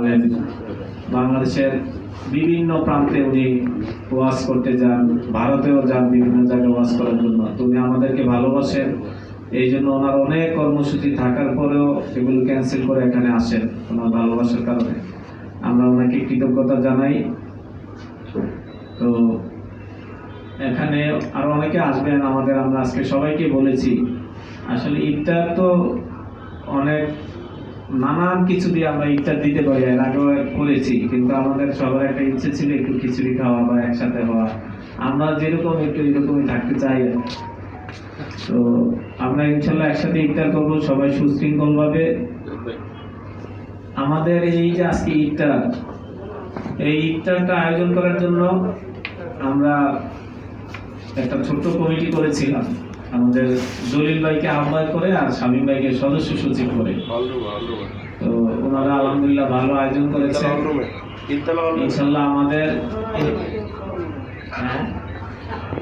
বাংলায় বাংলাদেশের বিভিন্ন প্রান্তে উনি ওয়াজ করতে যান, ভারতেও যান বিভিন্ন জায়গায় ওয়াজ করার জন্য। তো উনি আমাদেরকে ভালোবাসেন, এই জন্য ওনার অনেক কর্মসূচি থাকার পরেও এগুলো ক্যান্সেল করে এখানে আসেন ওনার ভালোবাসার কারণে। আমরা ওনাকে কৃতজ্ঞতা জানাই। তো এখানে আরো অনেকে আসবেন আমাদের, আমরা আজকে সবাইকে বলেছি আসলে ইফতার তো অনেক নানান কিছু দিয়ে আমরা ইফতার দিতে পারি, এর আগেও করেছি, কিন্তু আমাদের সবার একটা ইচ্ছে ছিল একটু খিচুড়ি খাওয়া বা একসাথে হওয়া। আমরা যেরকম একটু এরকমই থাকতে চাই। তো আমরা ইনশাল্লাহ একসাথে ইফতার করবো সবাই সুশৃঙ্খল ভাবে। আমাদের এই যে আজকে ইফতার, এই ইফতারটা আয়োজন করার জন্য আমরা একটা ছোট্ট কমিটি করেছিলাম, আমাদের জলিল ভাইকে আহ্বান করে আর শামীম ভাইকে সদস্য সচিব করে। তো ওনারা আলহামদুলিল্লাহ ভালো আয়োজন করেছে ইনশাল্লাহ। আমাদের